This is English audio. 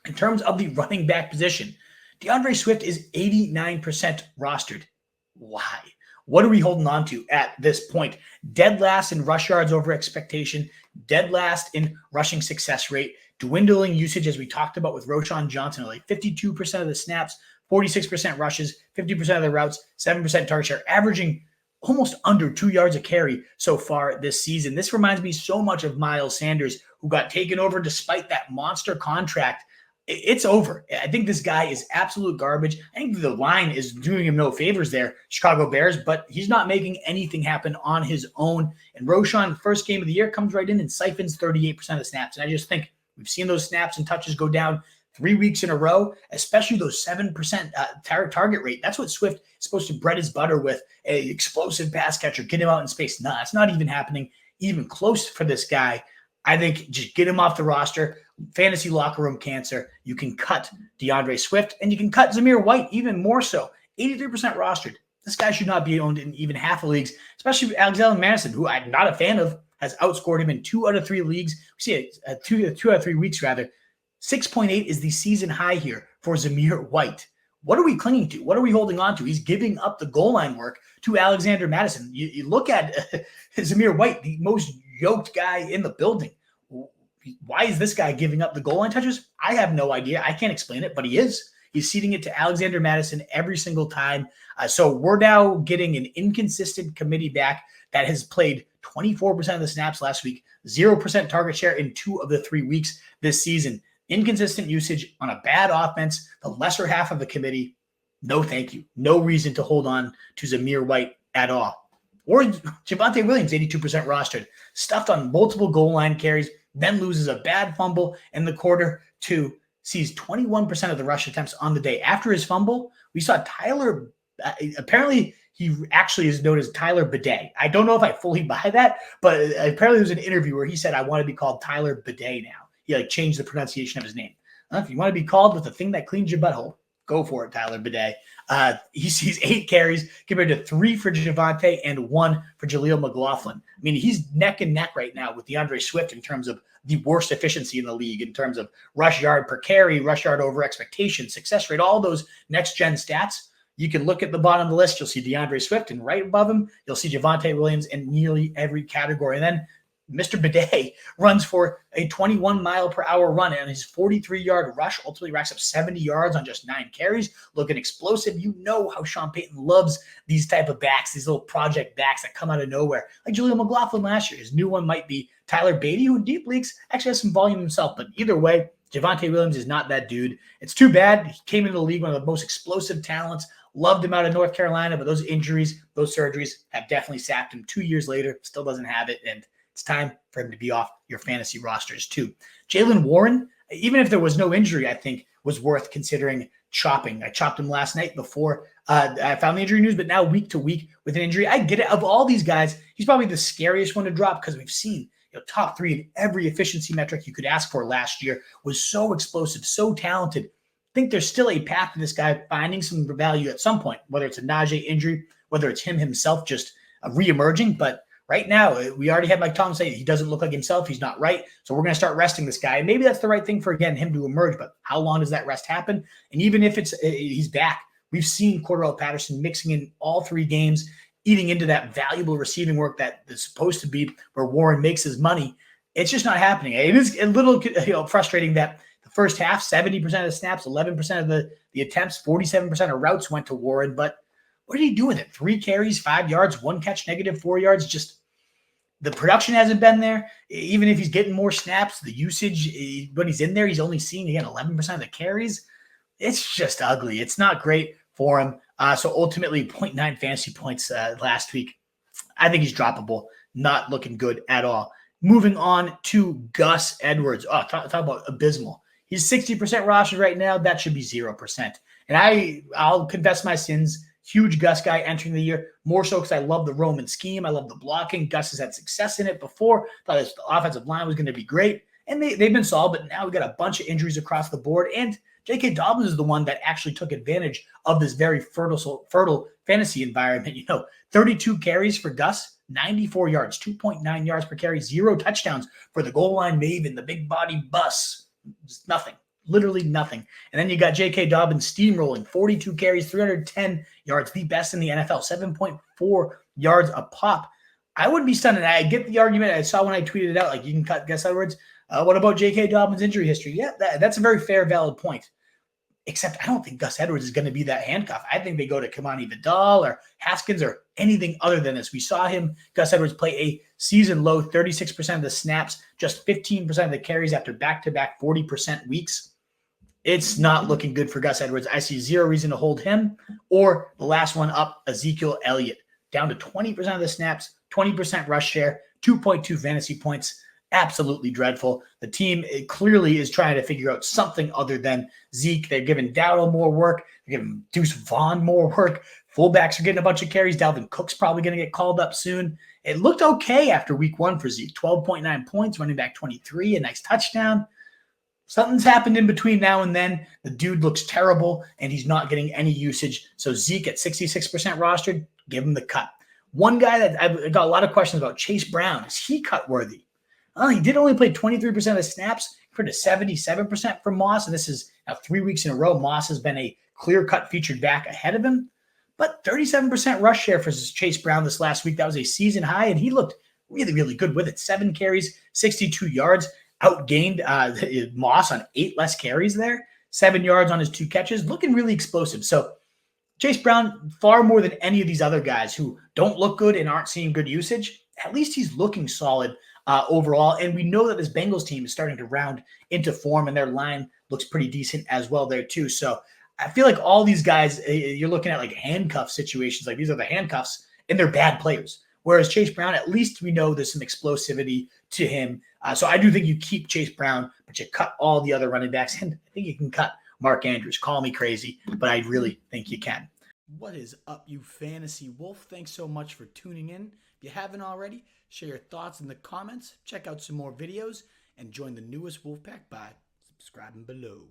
In terms of the running back position, DeAndre Swift is 89% rostered. Why? What are we holding on to at this point? Dead last in rush yards over expectation, dead last in rushing success rate, dwindling usage as we talked about with Roschon Johnson, like 52% of the snaps, 46% rushes, 50% of the routes, 7% target share, averaging almost under 2 yards a carry so far this season. This reminds me so much of Miles Sanders, who got taken over despite that monster contract. It's over. I think this guy is absolute garbage. I think the line is doing him no favors there, Chicago Bears, but he's not making anything happen on his own. And Roschon, first game of the year, comes right in and siphons 38% of the snaps. And I just think we've seen those snaps and touches go down 3 weeks in a row, especially those 7% target rate. That's what Swift is supposed to bread his butter with, an explosive pass catcher, get him out in space. No, it's not even happening even close for this guy. I think just get him off the roster. Fantasy locker room cancer. You can cut DeAndre Swift, and you can cut Zamir White even more so. 83% rostered. This guy should not be owned in even half the leagues, especially Alexander Madison, who I'm not a fan of, has outscored him in 2 out of 3 leagues. We see it 2 out of 3 weeks, rather. 6.8 is the season high here for Zamir White. What are we clinging to? What are we holding on to? He's giving up the goal line work to Alexander Madison. You look at Zamir White, the most yoked guy in the building. Why is this guy giving up the goal line touches? I have no idea. I can't explain it, but he is. He's ceding it to Alexander Madison every single time. So we're now getting an inconsistent committee back that has played 24% of the snaps last week, 0% target share in 2 of the 3 weeks this season. Inconsistent usage on a bad offense, the lesser half of the committee. No, thank you. No reason to hold on to Zamir White at all. Or Javonte Williams, 82% rostered, stuffed on multiple goal line carries, then loses a bad fumble in the quarter 2, sees 21% of the rush attempts on the day. After his fumble, we saw Tyler, apparently he actually is known as Tyler Bidet. I don't know if I fully buy that, but apparently there was an interview where he said, I want to be called Tyler Bidet now. He changed the pronunciation of his name. If you want to be called with the thing that cleans your butthole, go for it, Tyler Bidet. He sees 8 carries compared to 3 for Javonte and 1 for Jaleel McLaughlin. I mean, he's neck and neck right now with DeAndre Swift in terms of the worst efficiency in the league, in terms of rush yard per carry, rush yard over expectation, success rate, all those next-gen stats. You can look at the bottom of the list. You'll see DeAndre Swift, and right above him, you'll see Javonte Williams in nearly every category. And then Mr. Bidet runs for a 21-mile-per-hour run, and his 43-yard rush ultimately racks up 70 yards on just 9 carries. Looking explosive. You know how Sean Payton loves these type of backs, these little project backs that come out of nowhere. Like Jaleel McLaughlin last year. His new one might be Tyler Beatty, who in deep leagues actually has some volume himself. But either way, Javonte Williams is not that dude. It's too bad. He came into the league, one of the most explosive talents. Loved him out of North Carolina, but those injuries, those surgeries have definitely sapped him. 2 years later, still doesn't have it, and it's time for him to be off your fantasy rosters too. Jaylen Warren, even if there was no injury, I think was worth considering chopping. I chopped him last night before I found the injury news, but now week to week with an injury, I get it. Of all these guys, he's probably the scariest one to drop because we've seen top 3 in every efficiency metric you could ask for last year. Was so explosive, so talented. I think there's still a path to this guy finding some value at some point, whether it's a Najee injury, whether it's him himself just re-emerging, but right now, we already had Mike Tomlin say he doesn't look like himself. He's not right. So we're going to start resting this guy. And maybe that's the right thing for, again, him to emerge. But how long does that rest happen? And even if he's back, we've seen Cordarrelle Patterson mixing in all 3 games, eating into that valuable receiving work that is supposed to be where Warren makes his money. It's just not happening. It is a little frustrating that the first half, 70% of the snaps, 11% of the attempts, 47% of routes went to Warren. But what did he do with it? 3 carries, 5 yards, 1 catch, negative 4 yards. Just the production hasn't been there. Even if he's getting more snaps, the usage, when he's in there, he's only seeing, again, 11% of the carries. It's just ugly. It's not great for him. So ultimately, 0.9 fantasy points last week. I think he's droppable. Not looking good at all. Moving on to Gus Edwards. Oh, talk about abysmal. He's 60% rostered right now. That should be 0%. And I'll confess my sins. Huge Gus guy entering the year, more so because I love the Roman scheme. I love the blocking. Gus has had success in it before. Thought his offensive line was going to be great. And they've been solid, but now we've got a bunch of injuries across the board. And J.K. Dobbins is the one that actually took advantage of this very fertile fantasy environment. 32 carries for Gus, 94 yards, 2.9 yards per carry, 0 touchdowns for the goal line maven, the big body bus. Just nothing. literally nothing. And then you got J.K. Dobbins steamrolling, 42 carries, 310 yards, the best in the NFL, 7.4 yards a pop. I wouldn't be stunned. And I get the argument I saw when I tweeted it out, like you can cut Gus Edwards. What about J.K. Dobbins' injury history? Yeah, that's a very fair, valid point. Except I don't think Gus Edwards is going to be that handcuff. I think they go to Kamani Vidal or Haskins or anything other than this. We saw Gus Edwards, play a season low 36% of the snaps, just 15% of the carries after back-to-back 40% weeks. It's not looking good for Gus Edwards. I see zero reason to hold him. Or the last one up, Ezekiel Elliott, down to 20% of the snaps, 20% rush share, 2.2 fantasy points. Absolutely dreadful. The team clearly is trying to figure out something other than Zeke. They're giving Dowdle more work. They're giving Deuce Vaughn more work. Fullbacks are getting a bunch of carries. Dalvin Cook's probably going to get called up soon. It looked okay after week 1 for Zeke. 12.9 points, running back 23, a nice touchdown. Something's happened in between now and then. The dude looks terrible, and he's not getting any usage. So Zeke at 66% rostered, give him the cut. One guy that I've got a lot of questions about, Chase Brown. Is he cut worthy? He did only play 23% of the snaps compared to 77% for Moss. And this is now 3 weeks in a row. Moss has been a clear-cut featured back ahead of him. But 37% rush share for Chase Brown this last week. That was a season high, and he looked really, really good with it. 7 carries, 62 yards, outgained Moss on 8 less carries there. 7 yards on his 2 catches, looking really explosive. So Chase Brown, far more than any of these other guys who don't look good and aren't seeing good usage, at least he's looking solid overall. And we know that this Bengals team is starting to round into form, and their line looks pretty decent as well there too. So I feel like all these guys, you're looking at like handcuff situations. Like these are the handcuffs, and they're bad players. Whereas Chase Brown, at least we know there's some explosivity to him. So I do think you keep Chase Brown, but you cut all the other running backs. And I think you can cut Mark Andrews. Call me crazy, but I really think you can. What is up, you fantasy wolf? Thanks so much for tuning in. If you haven't already, share your thoughts in the comments, check out some more videos, and join the newest Wolfpack by subscribing below.